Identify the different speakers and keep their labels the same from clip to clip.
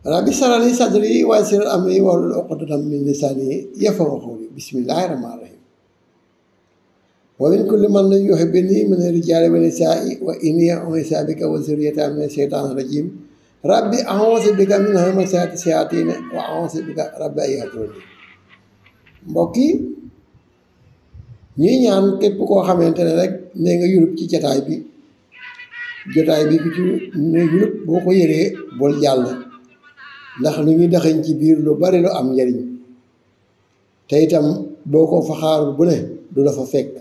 Speaker 1: rabbi shrah li sadri wa yassir amri wahlul uqdatan min lisani yafqahu qawli bismillahir rahmanir rahim wa min kulli man yuhibbuni min rijali wa nisa'i wa inni u'idhu bika wa zurriyyatan min shaytanir rajim rabbi a'udhu bika min hamazati shayatin wa a'udhu bika rabbi an yahdurun mbokk yi ñuy ñaan képp koo xamante ne rek ne nga yulub ci jotaay bi ku ci ne yulub boo ko yëree bul jàll ndax lu ñuy daxañ ci biir lu bari lu am njariñ te itam boo ko fa xaarul bu ne du la fa fekk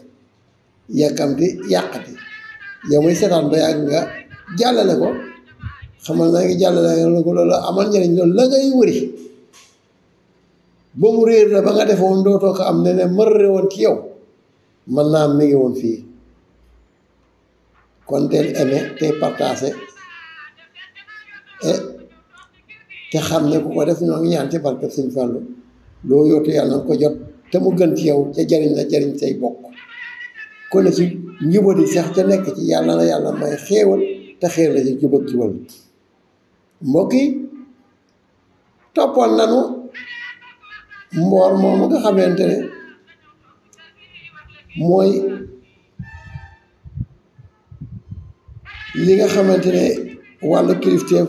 Speaker 1: yàkkamti yàqati yow muy seetaan ba yàgg nga jàllale ko xamal naa ngi jàllale ko loolu amal njariñ loolu la ngay wëri ba mu réer la ba nga defoon dootoo ko am ne ne mërre woon ci yow mën naa mi ngi woon fii kon teel aimé tey partagé te xam ne ku ko def ñoo ngi ñaan ci barkeb Sëñ Fallu loo yootu yàlla na ko jot te mu gën ci yow ca jariñ la jariñ say bokk kon ne ci njubadi sax ca nekk ci yàlla na yàlla may xéewal te xéer la ci jubag jubal mbokk yi toppoon nanu mboor moomu nga xamante ne mooy li nga xamante ne wàllu kilifteef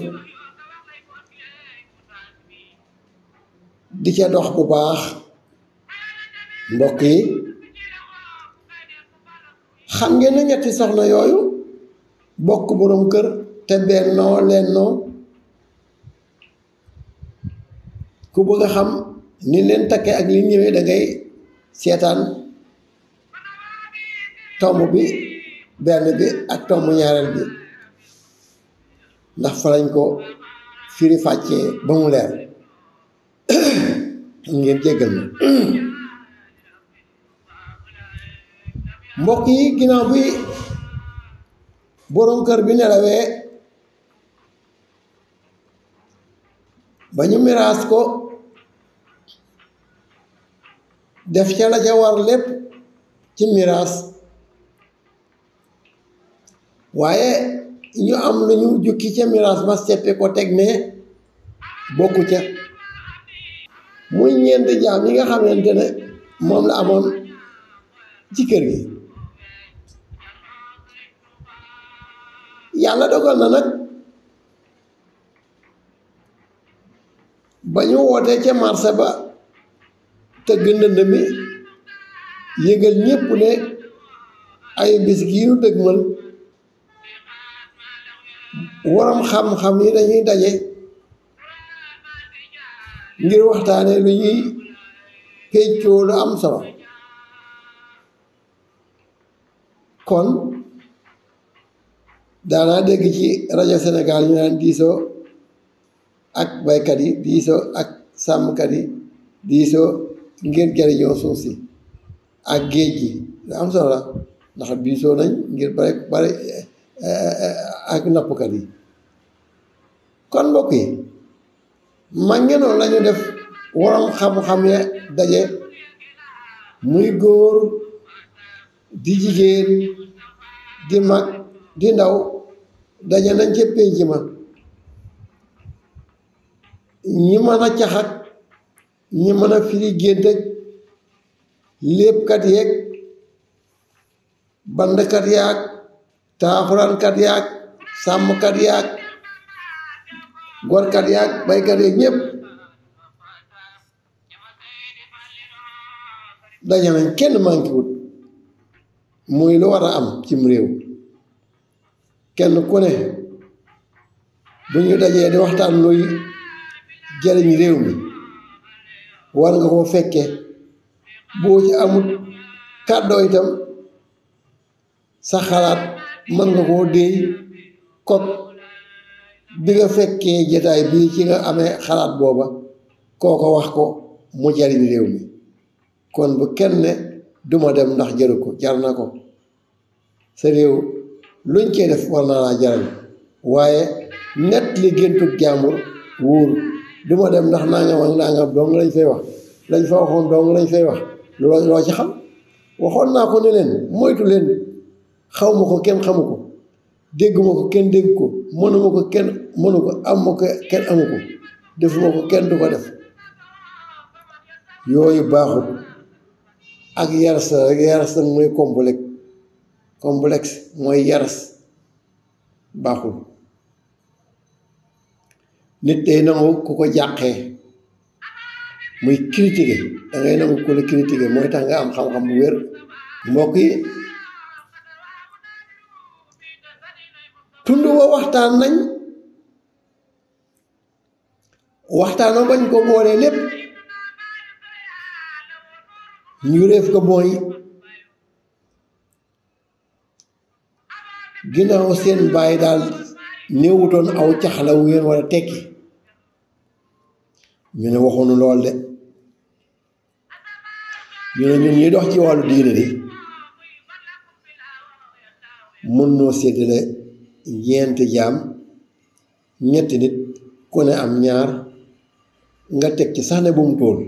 Speaker 1: di ca dox bu baax mbokk yi xam ngeen ne ñetti soxna yooyu bokk boroom kër te bennoo lennoo ku bëgg a xam ni leen takkee ak li ñëwee da ngay seetaan tomb bi benn bi ak tomb ñaareel bi ndax fa lañ ko firi fàccee ba mu leer ngeen jéggal ma mbokk yi ginnaaw bi boroom kër bi nelawee ba ñu miraas ko def ca la ca war lépp ci miraas waaye ñu am lu ñu jukki ca miraas ma seppe ko teg ne bokku ca muy ñeenti jaam yi nga xamante ne moom la amoon ci kër gi yàlla dogal na nag ba ñu wootee ca marché ba tëgg ndënd mi yëgal ñépp ne ay bis gi ñu dëgmal waram xam-xam yi dañuy daje ngir waxtaane lu ñuy peccoo lu am solo kon daanaa dégg ci rajo Sénégal ñu naan diisoo ak baykat yi diisoo ak sàmmkat yi diisoo ngir jariñoo suuf si ak géej gi lu am solo la ndax diisoo nañ ngir bare ak nappkat yi kon mbokk yi mag ngeen noonu lañu def waroon xam-xam ya daje muy góor di jigéen di mag di ndaw daje nañ ca pénc ma ñi mën a caxak ñi mën a firi gént ak léebkat yeeg bandkat yaag taaxuraankat yaag sàmmkat yaag gorkat yaag baykat yeeg ñépp daje nañ kenn manqué wut muy lu war a am cim réew kenn ku ne bu ñu dajee di waxtaan luy jariñ réew mi war nga koo fekke boo ci amul kàddoo itam sa xalaat mën nga koo déey kot bi nga fekkee jataay bii ci nga amee xalaat booba kooko wax ko mu jariñ réew mi kon bu kenn ne duma dem ndax jëru ko jar na ko sa réew luñ cee def war na laa jaral waaye net li géntug jàmbur wóoru duma dem ndax nangam ak nangam dong lañ fay wax lañ fa waxoon dong lañ fay wax loo ci xam waxoon naa ko ne leen moytu leen xaw ma ko kenn xamu ko dégguma ko kenn dégg ko mënuma ko kenn mënu ko am ma ko kenn amu ko defuma ko kenn du ko def yooyu baaxul ak yaras la rek yaras nag mooy complexe mooy yaras baaxul nit day nangu ku ko jàqee muy critiquer da ngay nangu ku la critiquer mooy tax nga am xam-xam bu wér mbokk yi tund wa waxtaan nañ waxtaanoo bañ ko boolee lépp ñu réef ko mooy ginnaaw seen bàyyi daal néewutoon aw cax la wu ngeen war a tekki ñu ne waxoonu lool de ñu ne ñun ñuy dox ci wàllu diine di mën noo séddale ñeenti jaam ñetti nit ku ne am ñaar nga teg ci sax ne bu mu tóol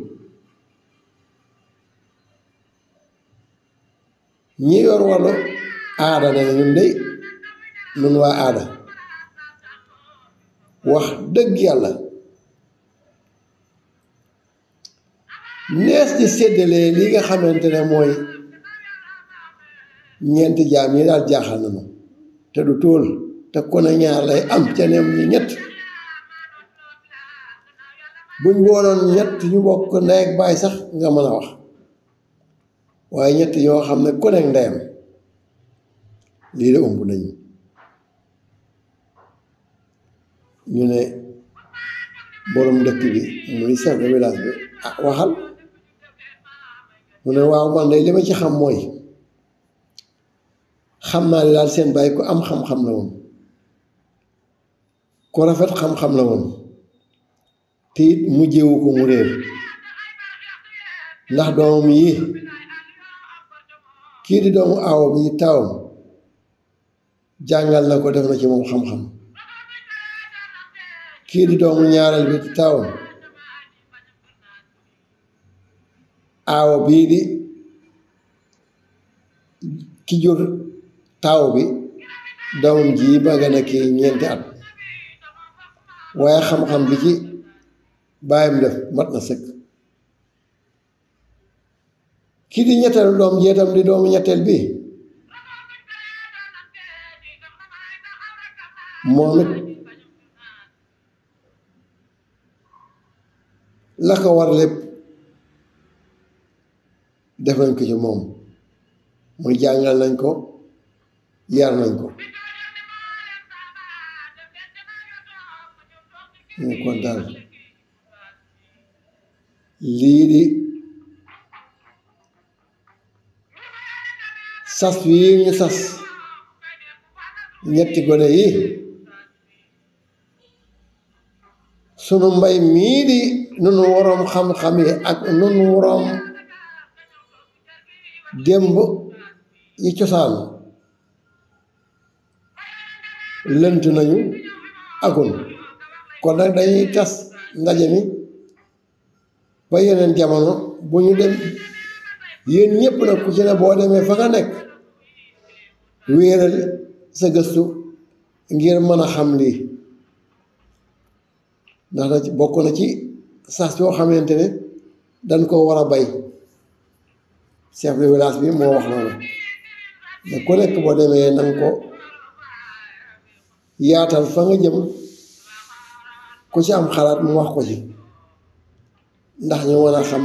Speaker 1: ñi yor wàllu aada ne ñun de nun waa aada wax dëgg yàlla nees di séddalee li nga xamante ne mooy ñeenti jaam yi daal jaaxal na ma te du tóol te ku ne ñaar lay am ca nem ñi ñett buñ booloon ñett ñu bokk ndey ak baay sax nga mën a wax waaye ñett yoo xam ne ku nekk ndeyam lii de ëmb nañu ñu ne borom dëkk bi muy chef de village bi ah waxal mu ne waaw man de li ma ci xam mooy xam naa ne daal seen baay ku am xam-xam la woon ku rafet xam-xam la woon te it mu jéewu ko mu réer ndax doomam yi kii di doomu aaw bi taawam jàngal na ko def na ci moom xam-xam kii di doomu ñaareel bi taawam aaw bii di ki jur taaw bi doomam ji ba nga ne kii ñeenti at waaye xam-xam bi ci bàyyam def mat na sëkk kii di ñetteelu doom jeetam di doomu ñetteel bi moom it la ko war lépp def nañ ko ci moom muy jàngal nañ ko yar nañ ko ñu kontaan lii di sas wi ñu sas ñetti gone yi sunu mbay mii di nunu waroom xam-xam yi ak nunu waroom démb yi cosaan lënt nañu akun kon nag dañuy tas ndaje mi ba yeneen jamono bu ñu dem yéen ñépp nag ku ci ne boo demee fa nga nekk wéeral sa gëstu ngir mën a xam lii ndax na bokk na ci sas yoo xamante ne dañ ko war a bay chef de village bi moo wax loolu ne ku nekk boo demee nanga ko yaatal fa nga jëm ku ci am xalaat mu wax ko ci ndax ñu mën a xam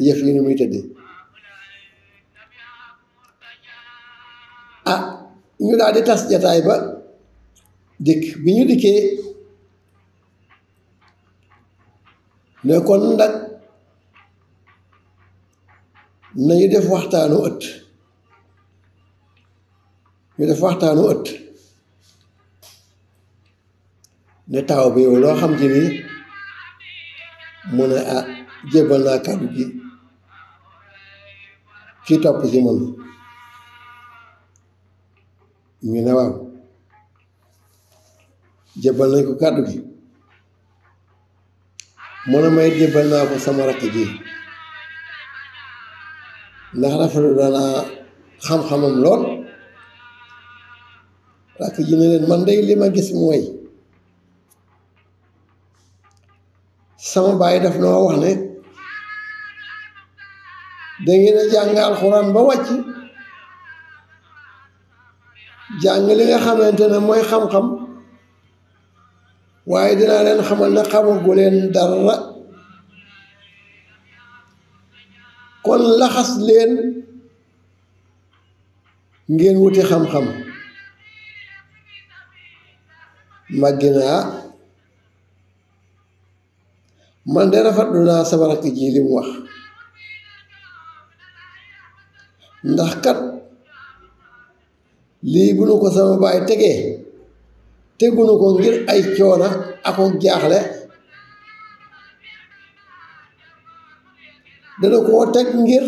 Speaker 1: yëf yi ni muy tëddee ah ñu daal di tas jataay ba dikk bi ñu dikkee ne kon nag nañu def waxtaanu ëtt ñu def waxtaanu ëtt ne taaw bi yow loo xam ci ni mu ne ah jébbal naa kàddu gi ki topp ci man ñu ne waaw jébbal nañ ko kàddu gi mu ne may jébbal naa ko sama rakk ji ndax rafetlu danaa xam-xamam lool rakk ji ne leen man day li ma gis mooy sama baay daf noo wax ne dangeen a jàng alxuraan ba wàcc jàng li nga xamante ne mooy xam-xam waaye dinaa leen xamal ne xamagu leen dara kon laxas leen ngeen wuti xam-xam màggi naa man de rafetlu naa sama rakk ji li mu wax ndax kat lii bu nu ko sama baay tegee tegunu ko ngir ay coona ak jaaxle dana koo teg ngir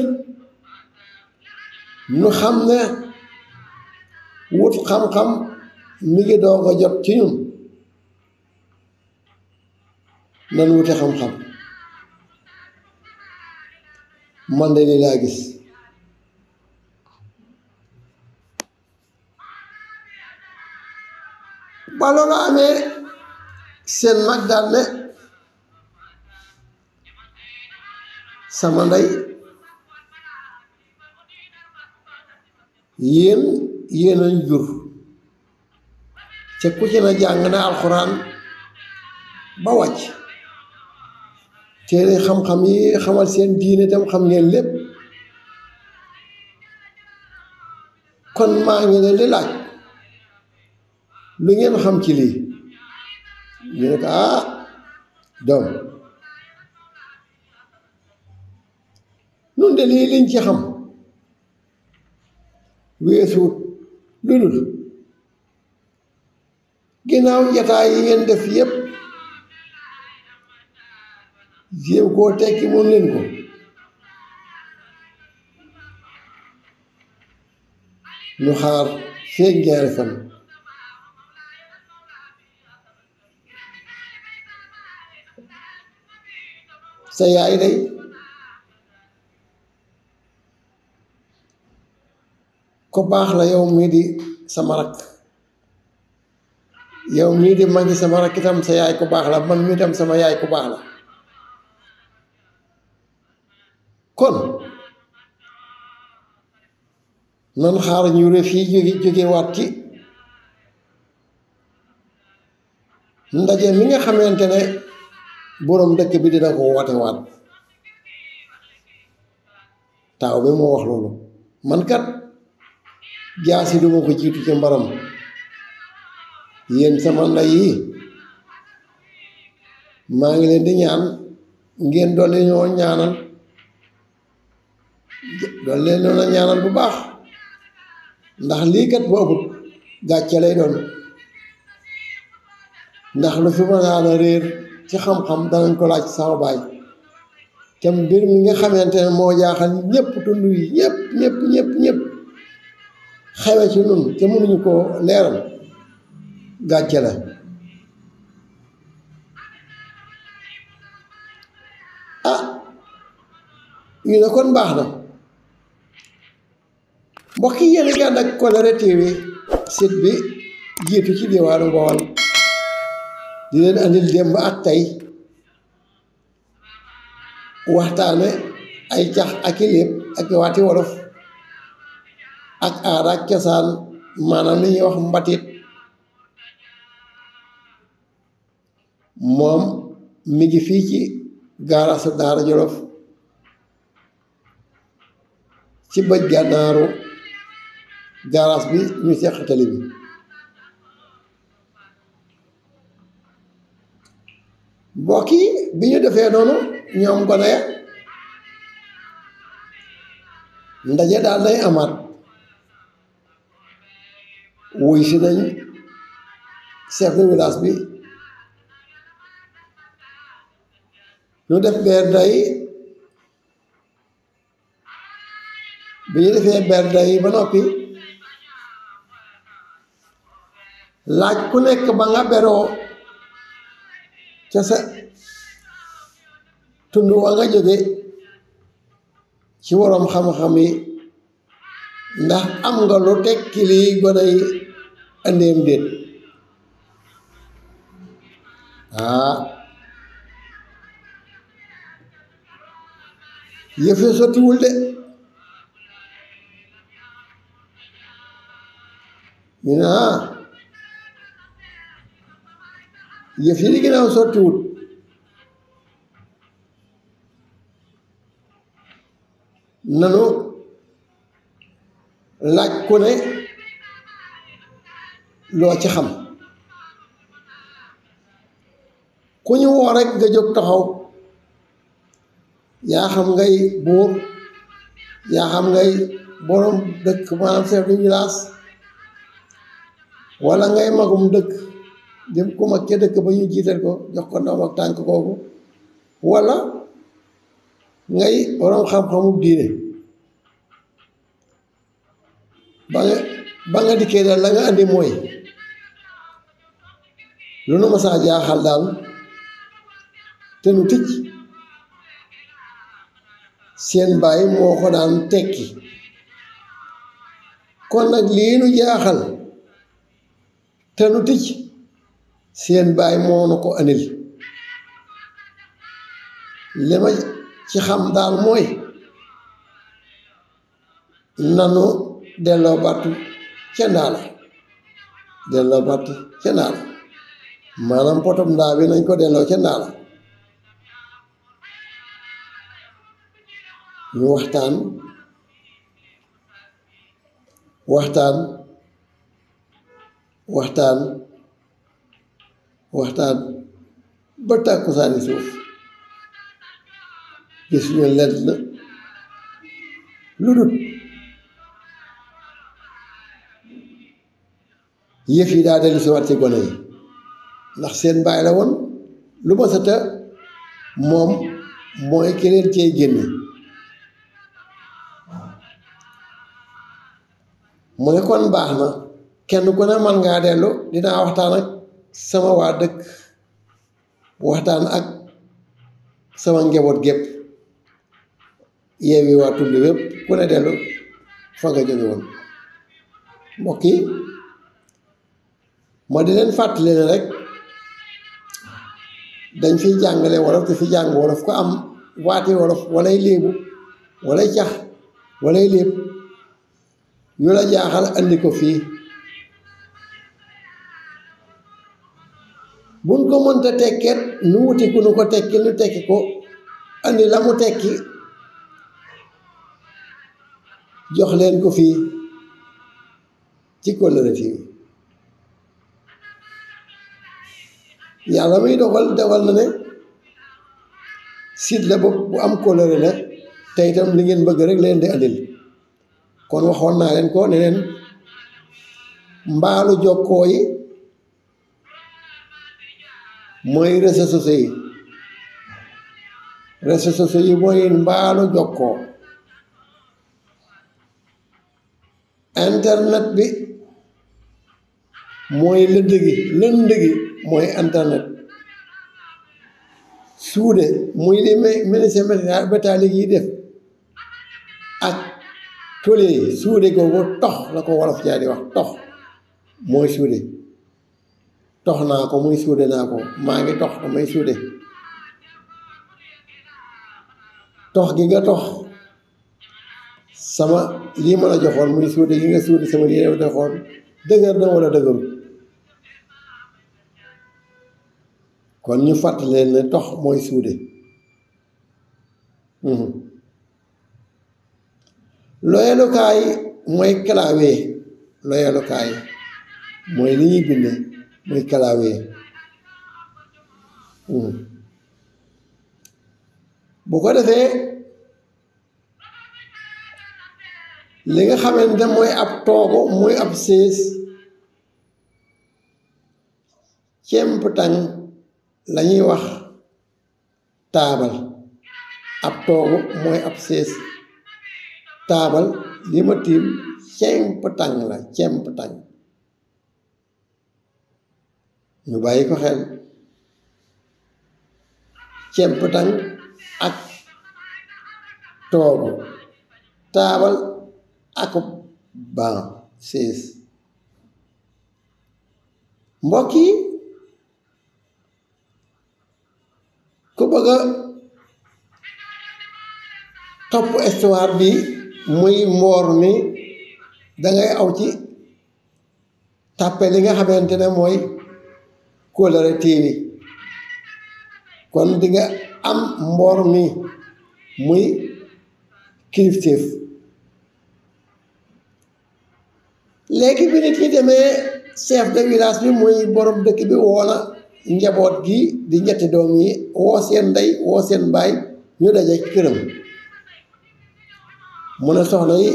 Speaker 1: nu xam ne wut xam-xam mi ngi doog a jot ci ñun nan wuti xam-xam man de lii laa gis ba loolu amee seen mag daal ne sama ndey yéen a jur ca ku ci na jàng na alxuraan ba wàcc téere xam-xam yi xamal seen diine tam xam ngeen lépp kon maa ngi leen di laaj lu ngeen xam ci lii ñu ne ko doom nun de lii liñ ci xam weesuut lu dul ginnaaw jataay yi ngeen def yépp jéem koo tekki moom leen ko ñu xaar feeg ñaari fan sa yaay day ko baax la yow mii di sama rakk yow mii di magi sama rakk itam sa yaay ko baax la man mii tam sama yaay ko baax la kon nan xaar ñu re fii jóge waat ci ndaje mi nga xamante ne boroom dëkk bi dina ko woote waat taaw bi moo wax loolu man kat jaasi duma ko jiitu ci mbaram yéen sama ndey yi maa ngi leen di ñaan ngeen dolli ñoo ñaanal dolli ñoo ñaanal bu baax ndax lii kat boobu gàcce lay doon ndax lu fi mën a réer ci xam-xam danañ ko laaj sama baay te mbir mi nga xamante ne moo jaaxal ñépp tund yi ñépp xewe ci nun te mënuñu ko leeral gàcce la ñu ne kon baax na mbokk yi yéen a ngi ànd ak Kolere TV site bi jiitu ci diwaanu Bawol di leen andil démb ak tey waxtaane ay cax ak i léeb ak i waati wolof ak aada ak cosaan maanaam li ñuy wax mbatit moom mi ngi fii ci gaarasu Daara Jolof ci bëj gànnaaru gaaraas bi ñu seq tali bi mbokk yi bi ñu defee noonu ñoom gone ya ndaje daal day amaat wuy si nañ chef de village bi ñu def bernde yi bi ñu defee bernde yi ba noppi laaj ku nekk ba nga beroo ca sa tund wa nga jóge ci waroom xam-xam yi ndax am nga lu tekki lii gone yi andeem déet yëf ya sottiwul de ñu ne yëf yi di ginnaaw sottiwul nanu laaj ku ne loo ci xam ku ñu woo rek nga jóg taxaw yaa xam ngay buur yaa xam ngay borom dëkk maanaam chef de village walla ngay magum dëkk dem ku mag ca dëkk ba ñu jiital ko jox ko ndoom ak tànk kooku walla ngay borom xam-xamu diine ba nga dikkee daal la nga andi mooy lu nu ma saa jaaxal daal te nu ticc seen baay moo ko daan tekki kon nag lii nu jaaxal te nu ticc seen baay moo nu ko andil li ma ci xam daal mooy nanu delloo battu ca ndaala delloo battu ca ndaala maanaam potom ndaa bi nañ ko delloo ca ndaala ñu waxtaan ba tàkkusaani suuf gis ñu lenn lu dut yëf yi daa dellu si waat ci gone yi ndax seen baay la woon lu ma sata moom mooy keneen cee génne mu ne kon baax na kenn ku ne man ngaa dellu dinaa waxtaan ak sama waa dëkk waxtaan ak sama njaboot gépp yeewi waa tund wépp ku ne dellu fa nga jóge woon mbokk yi ma di leen fàttali ne rek dañ fiy jàngale wolof te fi jàng wolof ko am waati wolof walay léebu walay cax walay léeb yu la jaaxal andi ko fii buñ ko mënta tekket nu wuti ku nu ko tekki nu tekki ko andi la mu tekki jox leen ko fii ci Kóllëre TV yàlla muy dogal na ne site la bu am kóllëre la te itam li ngeen bëgg rek leen di andil kon waxoon naa leen ko ne leen mbaalu jokkoo yi mooy réseaux sociaux yi mooy mbaalu jokkoo internet bi mooy lënd gi mooy internet suude muy li menuisier métallique yi def ak tôle yi suude googu tox la ko wolof jaa di wax tox mooy suude tox naa ko muy suude naa ko maa ngi tox damay suude tox gi nga tox sama lii ma la joxoon muy suude gi nga suude sama lii ma joxoon dëgër na wala dëgëru kon ñu fàttali leen ne tox mooy suude loyalukaay mooy clavier loyalukaay mooy li ñuy binde mooy clavier bu ko defee li nga xamante mooy ab toogu muy ab sées cemp tàng la ñuy wax taabal ab toogu mooy ab sées taabal li ma tiim cemp tàng la cemp tàng ñu bàyyi ko xel cemp tàng ak toogu taabal ak ban sées mbokk yi ku bëgg a topp histoire bi muy mboor mi dangay aw ci tàppe li nga xamante ne mooy Kóllëre TV kon di nga am mboor mi muy kilifteef. léegi bi nit ñi demee chef de village bi muy borom dëkk bi woona njaboot gi di ñetti doom yi woo seen ndey woo seen baay ñu daje ci këram mu ne soxna yi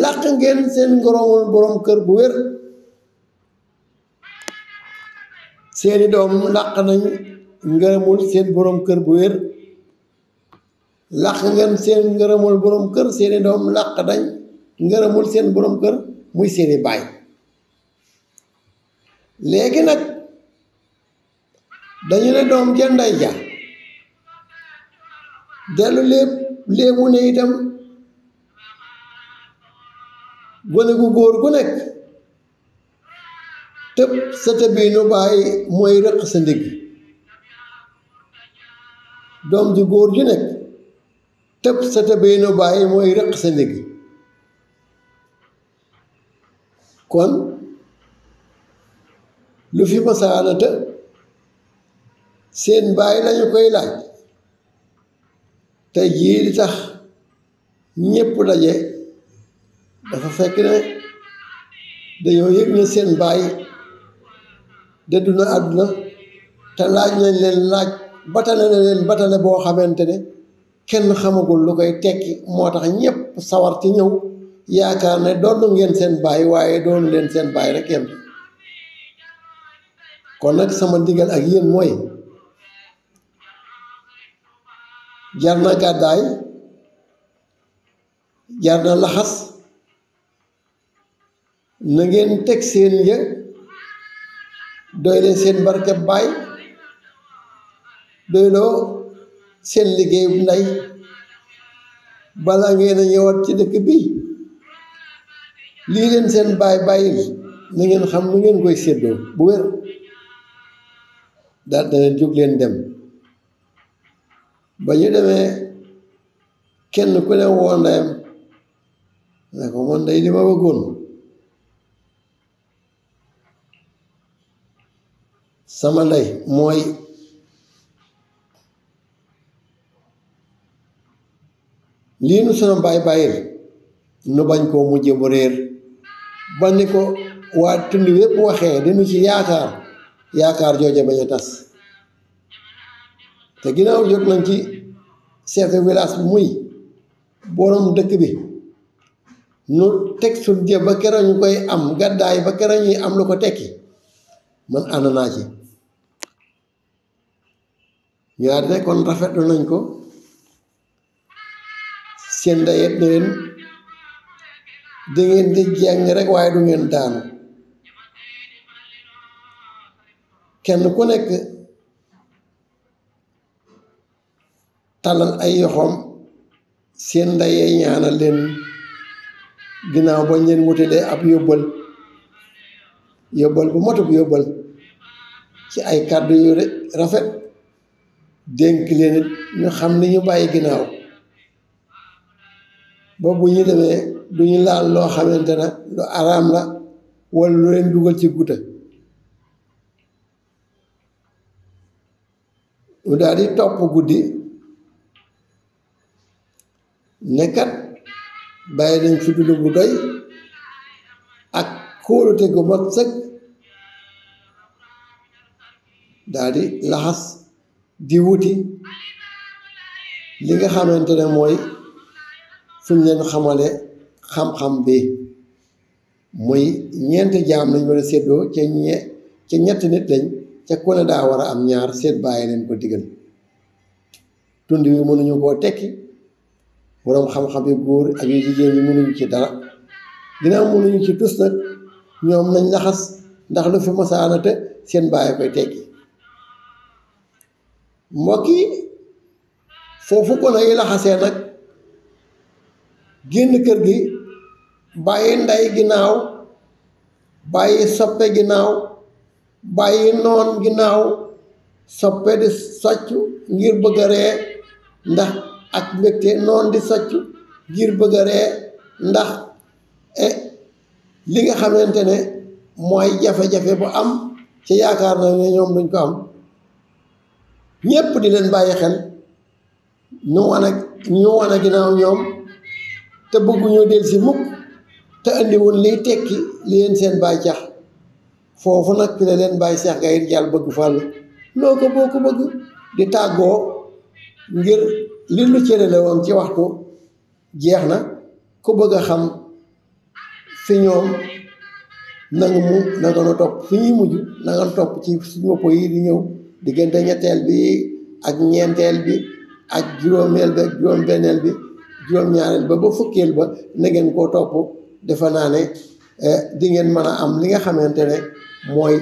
Speaker 1: làq ngeen seen ngërëmul borom kër bu wér, seeni doom làq nañ ngërëmul seen borom kër bu wér, làq ngeen seen ngërëmul borom kër, seeni doom làq nañ ngërëmul seen borom kër muy seeni baay. léegi nag dañu ne doom ja ndey ja dellu léebu ne itam gone gu góor gu nekk tëb sa tëbiinu baay mooy rëq sa ndigg, doom ju góor ju nekk tëb sa tëbiinu baay mooy rëq sa ndigg. kon lu fi masaana të seen baay lañu koy laaj. tey jii li tax ñépp daje dafa fekk ne dañoo yëg ne seen baay dëddu na àdduna te laaj nañ leen laaj batale na leen batale boo xamante ne kenn xamagul lu koy tekki, moo tax ñépp sawar ci ñëw yaakaar ne doonu ngeen seen baay waaye doonu leen seen baay rek yem. kon nag sama ndigal ak yéen mooy jar na gàddaay, jar na laxas, na ngeen teg seen yë doy leen seen barkeb baay, doyloo seen liggéey bu ndey balaa ngeen a ñëwaat ci dëkk bi. lii leen seen baay bàyyil na ngeen xam nu ngeen koy séddoo bu wér. daal dana jóg leen dem. ba ñu demee kenn ku ne woo ndeyam ne ko man day li ma bëggoon sama ndey mooy lii nu sama baay bàyyil nu bañ koo mujje bu réer ba ni ko waa tund wépp waxee dinu ci yaakaar jooje bañ a tas. te ginnaaw jot nañ ci chef de village bi muy borom dëkk bi nu teg suñ jë ba keroog ñu koy am gàddaay ba keroog ñuy am lu ko tekki, man ànd naa ci. ñu daal ne kon rafetlu nañ ko. seen ndeyet ne leen dangeen di jàng rek waaye du ngeen daanu. kenn ku nekk tàllal ay yoxoom seen ndeyee ñaanal leen ginnaaw bañ leen wutalee ab yóbbal bu matub yóbbal ci ay kàddu yu rafet dénk leen it ñu xam ni ñu bàyyi ginnaaw ba bu ñu demee du ñu laal loo xamante ne lu araam la walla lu leen dugal ci guta. mu daal di topp guddi nekkat bàyyi nañ fi dund bu doy ak kóolute gu mat sëkk, daal di laxas di wuti li nga xamante ne mooy fuñ leen xamale xam-xam bi muy ñeenti jaam lañ war a séddoo ca ñetti nit lañ, ca ku ne daa war a am ñaar, seet bàyyi leen ko digal. tund wi mënuñu koo tekki, boroom xam-xam yi góor ak yu jigéen ñi mënuñu ci dara. ginnaaw mënuñu ci tus nag ñoom nañ laxas, ndax lu fi masaana te seen bàyyi koy tekki. mbokk yi foofu ko na yi laxasee nag génn kër gi bàyyi ndey ginnaaw, bàyyi soppe ginnaaw, bàyyi noon ginnaaw soppe di soccu ngir bëgg a ree ndax ak mbégte noon di soccu ngir bëgg a ree ndax li nga xamante ne mooy jafe-jafe bu am ci yaakaar na ne ñoom duñ ko am ñépp di leen bàyyi xel ñu wan a ginnaaw ñoom te bëgguñoo del si mukk te andiwul liy tekki li leen seen baay cax foofu nag fi la leen bàyyi Seex Gaye Rijaal bëgg fàll loo ko boo ko bëgg di tàggoo ngir li lu cërale woon ci waxtu jeex na ku bëgg a xam fi ñoom nanga na topp fi ñuy mujj nanga topp ci suñu bopp yi di ñëw diggante ñetteel bi ak ñeenteel bi ak juróomeel bi ak juróom-benneel bi juróom-ñaareel ba fukkeel ba na ngeen koo topp defe naa ne di ngeen mën a am li nga xamante ne mooy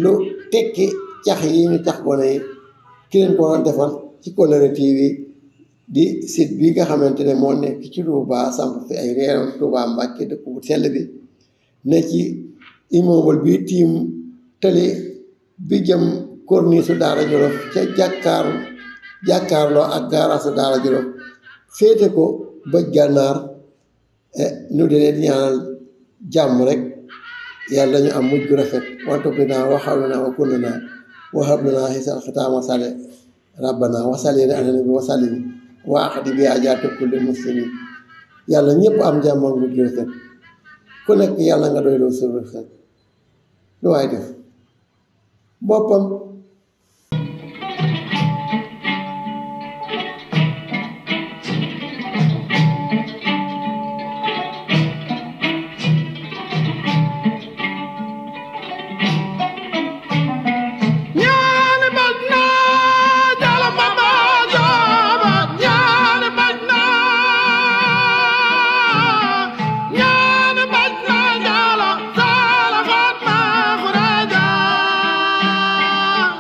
Speaker 1: lu tekki cax yi ñu cax gone yi ki leen ko doon defal ci Kollëre TV di site bi nga xamante ne moo nekk ci Touba samp fi ay réeram Touba Mbàkke dëkk bu sell bi ne ci immeuble bi tiim tali bi jëm corniche su Daara Jolof ca jàkkaarloo ak gaaraasu Daara Jolof féete ko bëj gànnaar nu di leen ñaanal jàmm rek yàlla ñu am mujj gu rafet wantopi naa waxaw na naa wa kunna naa waxab na naa xisal xitaama sale rabbana wasalli ala nabi wasallim wa axdi bi ajaatu kulli muslimin yàlla ñëpp am jàmm ak mujj gu rafet ku nekk yàlla nga doy loo sur rafet lu waay def boppam